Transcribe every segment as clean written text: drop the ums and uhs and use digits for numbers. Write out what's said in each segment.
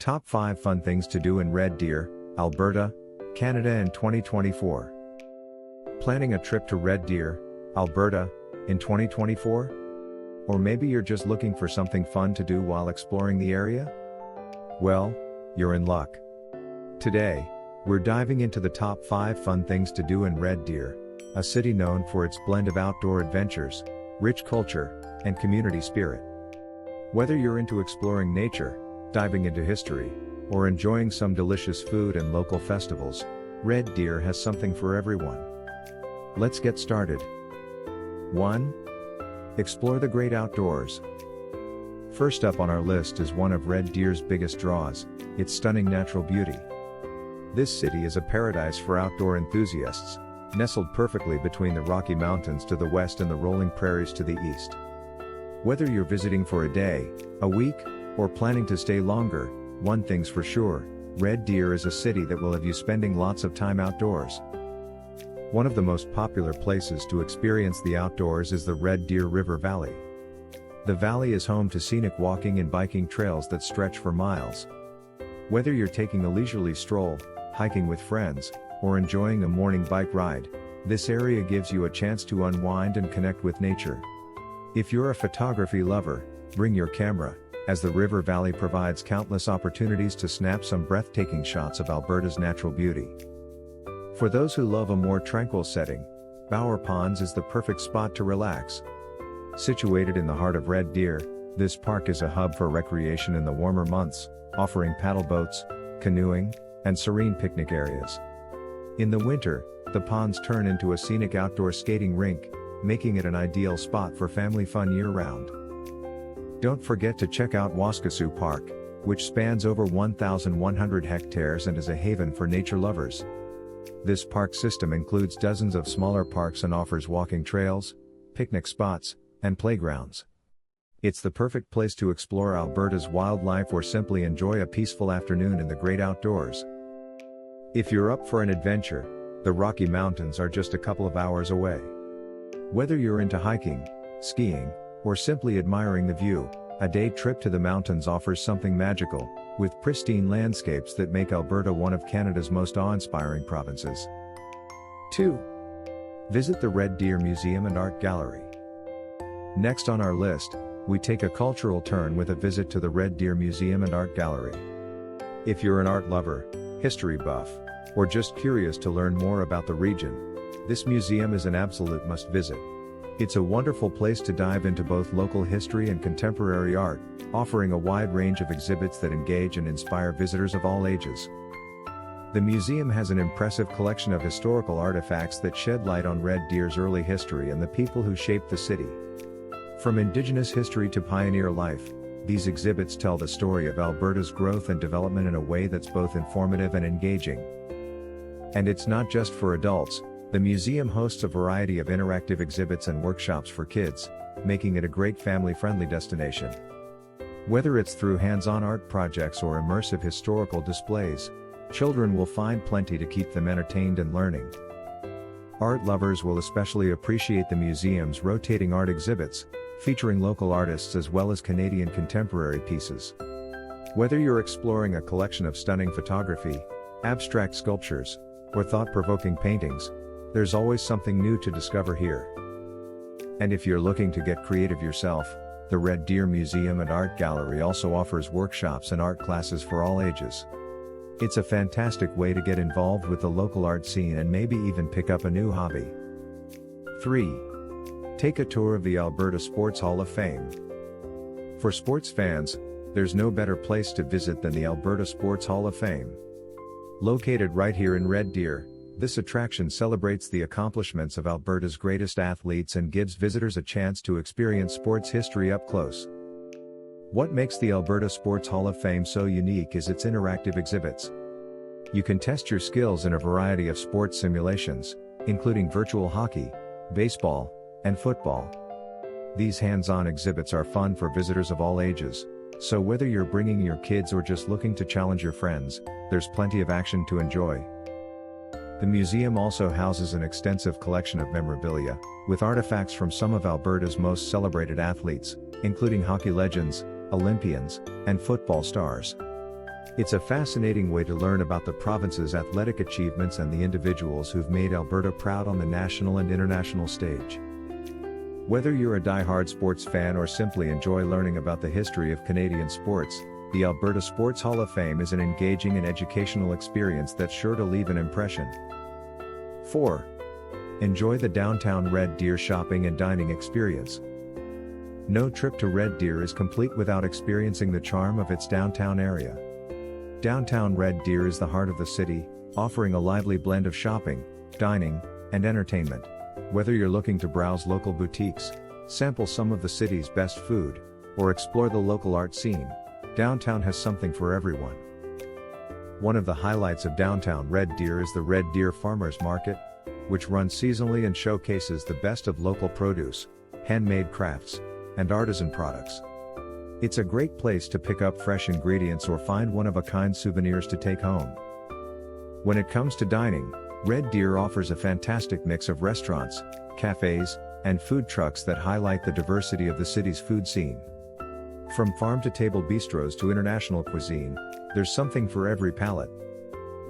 Top 5 Fun Things to Do in Red Deer, Alberta, Canada in 2024. Planning a trip to Red Deer, Alberta, in 2024? Or maybe you're just looking for something fun to do while exploring the area? Well, you're in luck. Today, we're diving into the top 5 fun things to do in Red Deer, a city known for its blend of outdoor adventures, rich culture, and community spirit. Whether you're into exploring nature, diving into history, or enjoying some delicious food and local festivals, Red Deer has something for everyone. Let's get started. 1. Explore the great outdoors. First up on our list is one of Red Deer's biggest draws, its stunning natural beauty. This city is a paradise for outdoor enthusiasts, nestled perfectly between the Rocky Mountains to the west and the rolling prairies to the east. Whether you're visiting for a day, a week, or planning to stay longer, one thing's for sure, Red Deer is a city that will have you spending lots of time outdoors. One of the most popular places to experience the outdoors is the Red Deer River Valley. The valley is home to scenic walking and biking trails that stretch for miles. Whether you're taking a leisurely stroll, hiking with friends, or enjoying a morning bike ride, this area gives you a chance to unwind and connect with nature. If you're a photography lover, bring your camera, as the River Valley provides countless opportunities to snap some breathtaking shots of Alberta's natural beauty. For those who love a more tranquil setting, Bower Ponds is the perfect spot to relax. Situated in the heart of Red Deer, this park is a hub for recreation in the warmer months, offering paddle boats, canoeing, and serene picnic areas. In the winter, the ponds turn into a scenic outdoor skating rink, making it an ideal spot for family fun year-round. Don't forget to check out Waskasoo Park, which spans over 1,100 hectares and is a haven for nature lovers. This park system includes dozens of smaller parks and offers walking trails, picnic spots, and playgrounds. It's the perfect place to explore Alberta's wildlife or simply enjoy a peaceful afternoon in the great outdoors. If you're up for an adventure, the Rocky Mountains are just a couple of hours away. Whether you're into hiking, skiing, or simply admiring the view, a day trip to the mountains offers something magical, with pristine landscapes that make Alberta one of Canada's most awe-inspiring provinces. 2. Visit the Red Deer Museum and Art Gallery. Next on our list, we take a cultural turn with a visit to the Red Deer Museum and Art Gallery. If you're an art lover, history buff, or just curious to learn more about the region, this museum is an absolute must-visit. It's a wonderful place to dive into both local history and contemporary art, offering a wide range of exhibits that engage and inspire visitors of all ages. The museum has an impressive collection of historical artifacts that shed light on Red Deer's early history and the people who shaped the city. From Indigenous history to pioneer life, these exhibits tell the story of Alberta's growth and development in a way that's both informative and engaging. And it's not just for adults. The museum hosts a variety of interactive exhibits and workshops for kids, making it a great family-friendly destination. Whether it's through hands-on art projects or immersive historical displays, children will find plenty to keep them entertained and learning. Art lovers will especially appreciate the museum's rotating art exhibits, featuring local artists as well as Canadian contemporary pieces. Whether you're exploring a collection of stunning photography, abstract sculptures, or thought-provoking paintings, there's always something new to discover here. And if you're looking to get creative yourself, the Red Deer Museum and Art Gallery also offers workshops and art classes for all ages. It's a fantastic way to get involved with the local art scene and maybe even pick up a new hobby. 3. Take a tour of the Alberta Sports Hall of Fame. For sports fans, there's no better place to visit than the Alberta Sports Hall of Fame. Located right here in Red Deer, this attraction celebrates the accomplishments of Alberta's greatest athletes and gives visitors a chance to experience sports history up close. What makes the Alberta Sports Hall of Fame so unique is its interactive exhibits. You can test your skills in a variety of sports simulations, including virtual hockey, baseball, and football. These hands-on exhibits are fun for visitors of all ages, so whether you're bringing your kids or just looking to challenge your friends, there's plenty of action to enjoy. The museum also houses an extensive collection of memorabilia, with artifacts from some of Alberta's most celebrated athletes, including hockey legends, Olympians, and football stars. It's a fascinating way to learn about the province's athletic achievements and the individuals who've made Alberta proud on the national and international stage. Whether you're a die-hard sports fan or simply enjoy learning about the history of Canadian sports, the Alberta Sports Hall of Fame is an engaging and educational experience that's sure to leave an impression. 4. Enjoy the downtown Red Deer shopping and dining experience. No trip to Red Deer is complete without experiencing the charm of its downtown area. Downtown Red Deer is the heart of the city, offering a lively blend of shopping, dining, and entertainment. Whether you're looking to browse local boutiques, sample some of the city's best food, or explore the local art scene, downtown has something for everyone. One of the highlights of downtown Red Deer is the Red Deer Farmers Market, which runs seasonally and showcases the best of local produce, handmade crafts, and artisan products. It's a great place to pick up fresh ingredients or find one-of-a-kind souvenirs to take home. When it comes to dining, Red Deer offers a fantastic mix of restaurants, cafes, and food trucks that highlight the diversity of the city's food scene. From farm-to-table bistros to international cuisine, there's something for every palate.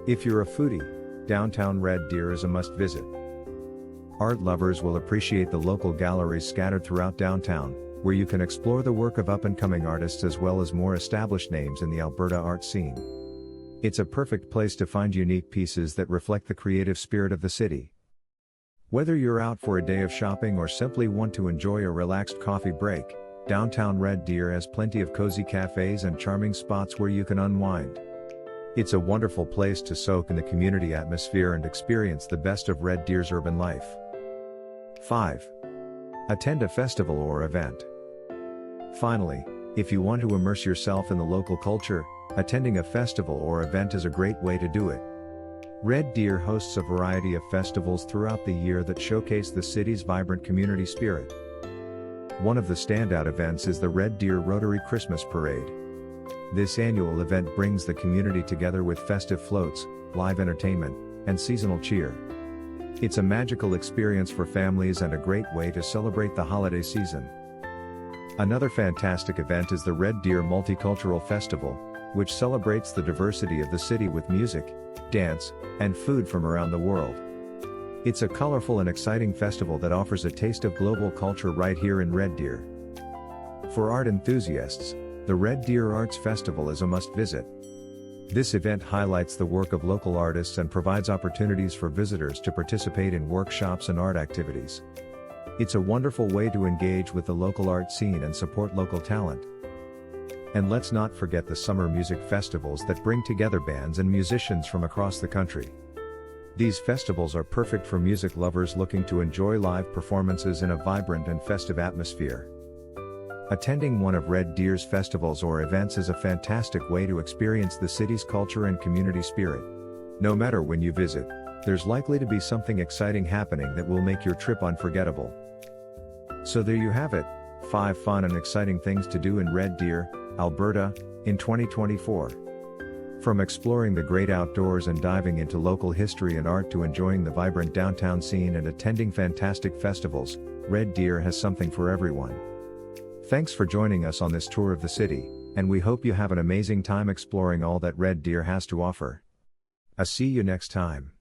If you're a foodie, downtown Red Deer is a must-visit. Art lovers will appreciate the local galleries scattered throughout downtown, where you can explore the work of up-and-coming artists as well as more established names in the Alberta art scene. It's a perfect place to find unique pieces that reflect the creative spirit of the city. Whether you're out for a day of shopping or simply want to enjoy a relaxed coffee break, downtown Red Deer has plenty of cozy cafes and charming spots where you can unwind. It's a wonderful place to soak in the community atmosphere and experience the best of Red Deer's urban life. 5. Attend a festival or event. Finally, if you want to immerse yourself in the local culture, attending a festival or event is a great way to do it. Red Deer hosts a variety of festivals throughout the year that showcase the city's vibrant community spirit. One of the standout events is the Red Deer Rotary Christmas Parade. This annual event brings the community together with festive floats, live entertainment, and seasonal cheer. It's a magical experience for families and a great way to celebrate the holiday season. Another fantastic event is the Red Deer Multicultural Festival, which celebrates the diversity of the city with music, dance, and food from around the world. It's a colorful and exciting festival that offers a taste of global culture right here in Red Deer. For art enthusiasts, the Red Deer Arts Festival is a must-visit. This event highlights the work of local artists and provides opportunities for visitors to participate in workshops and art activities. It's a wonderful way to engage with the local art scene and support local talent. And let's not forget the summer music festivals that bring together bands and musicians from across the country. These festivals are perfect for music lovers looking to enjoy live performances in a vibrant and festive atmosphere. Attending one of Red Deer's festivals or events is a fantastic way to experience the city's culture and community spirit. No matter when you visit, there's likely to be something exciting happening that will make your trip unforgettable. So there you have it, 5 fun and exciting things to do in Red Deer, Alberta, in 2024. From exploring the great outdoors and diving into local history and art to enjoying the vibrant downtown scene and attending fantastic festivals, Red Deer has something for everyone. Thanks for joining us on this tour of the city, and we hope you have an amazing time exploring all that Red Deer has to offer. See you next time.